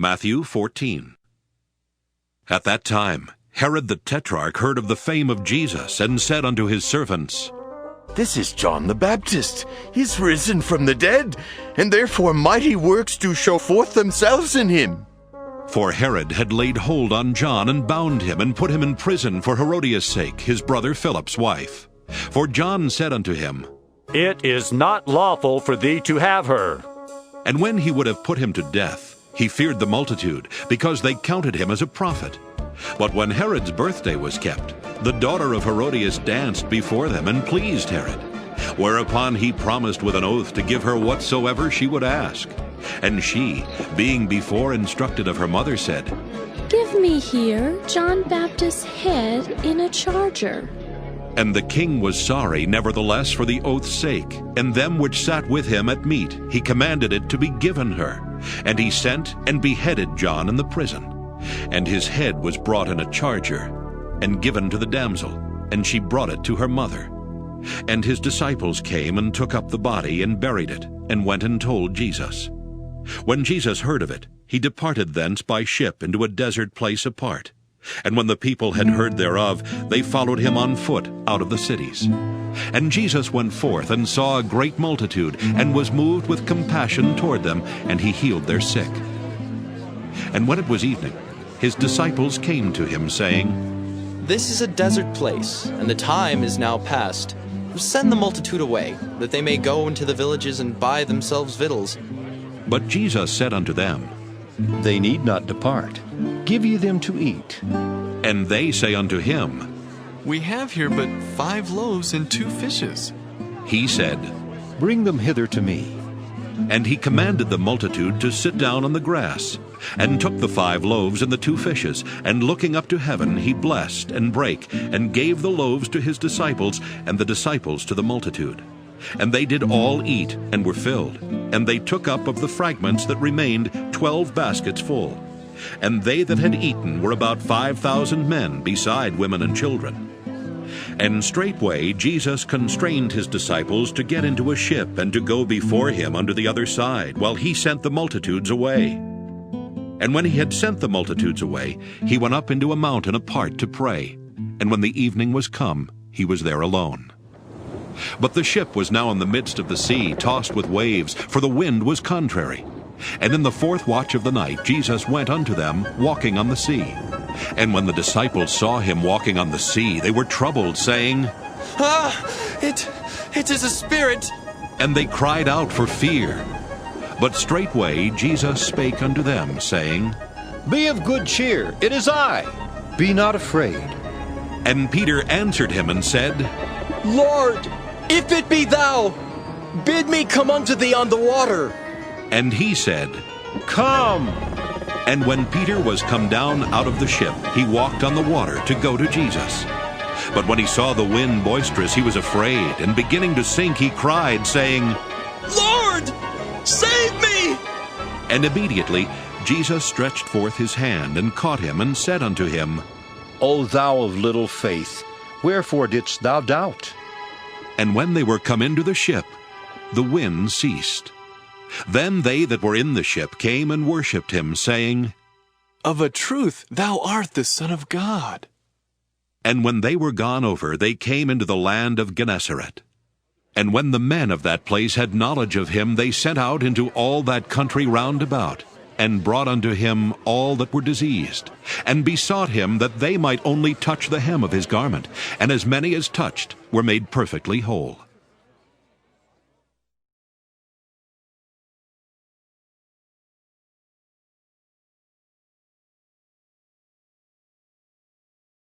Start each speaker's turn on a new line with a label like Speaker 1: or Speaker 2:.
Speaker 1: Matthew 14. At that time Herod the Tetrarch heard of the fame of Jesus, and said unto his servants,
Speaker 2: This is John the Baptist. He is risen from the dead, and therefore mighty works do show forth themselves in him.
Speaker 1: For Herod had laid hold on John, and bound him, and put him in prison for Herodias' sake, his brother Philip's wife. For John said unto him,
Speaker 3: It is not lawful for thee to have her.
Speaker 1: And when he would have put him to death, he feared the multitude, because they counted him as a prophet. But when Herod's birthday was kept, the daughter of Herodias danced before them, and pleased Herod. Whereupon he promised with an oath to give her whatsoever she would ask. And she, being before instructed of her mother, said,
Speaker 4: Give me here John Baptist's head in a charger.
Speaker 1: And the king was sorry, nevertheless, for the oath's sake, and them which sat with him at meat, he commanded it to be given her. And he sent and beheaded John in the prison. And his head was brought in a charger, and given to the damsel, and she brought it to her mother. And his disciples came and took up the body, and buried it, and went and told Jesus. When Jesus heard of it, he departed thence by ship into a desert place apart. And when the people had heard thereof, they followed him on foot out of the cities. And Jesus went forth, and saw a great multitude, and was moved with compassion toward them, and he healed their sick. And when it was evening, his disciples came to him, saying,
Speaker 5: This is a desert place, and the time is now past. Send the multitude away, that they may go into the villages and buy themselves victuals.
Speaker 1: But Jesus said unto them,
Speaker 6: They need not depart. Give ye them to eat.
Speaker 1: And they say unto him,
Speaker 7: We have here but 5 loaves and 2 fishes.
Speaker 1: He said,
Speaker 6: Bring them hither to me.
Speaker 1: And he commanded the multitude to sit down on the grass, and took the 5 loaves and the 2 fishes, and looking up to heaven, he blessed, and brake, and gave the loaves to his disciples, and the disciples to the multitude. And they did all eat, and were filled. And they took up of the fragments that remained 12 baskets full. And they that had eaten were about 5,000 men, beside women and children. And straightway Jesus constrained his disciples to get into a ship, and to go before him unto the other side, while he sent the multitudes away. And when he had sent the multitudes away, he went up into a mountain apart to pray. And when the evening was come, he was there alone. But the ship was now in the midst of the sea, tossed with waves, for the wind was contrary. And in the 4th watch of the night Jesus went unto them, walking on the sea. And when the disciples saw him walking on the sea, they were troubled, saying,
Speaker 5: It is a spirit.
Speaker 1: And they cried out for fear. But straightway Jesus spake unto them, saying,
Speaker 6: Be of good cheer, it is I. Be not afraid.
Speaker 1: And Peter answered him and said,
Speaker 5: Lord, if it be thou, bid me come unto thee on the water.
Speaker 1: And he said,
Speaker 6: Come.
Speaker 1: And when Peter was come down out of the ship, he walked on the water to go to Jesus. But when he saw the wind boisterous, he was afraid, and beginning to sink, he cried, saying,
Speaker 5: Lord, save me!
Speaker 1: And immediately Jesus stretched forth his hand, and caught him, and said unto him,
Speaker 6: O thou of little faith, wherefore didst thou doubt?
Speaker 1: And when they were come into the ship, the wind ceased. Then they that were in the ship came and worshipped him, saying,
Speaker 7: Of a truth, thou art the Son of God.
Speaker 1: And when they were gone over, they came into the land of Gennesaret. And when the men of that place had knowledge of him, they sent out into all that country round about, and brought unto him all that were diseased, and besought him that they might only touch the hem of his garment, and as many as touched were made perfectly whole.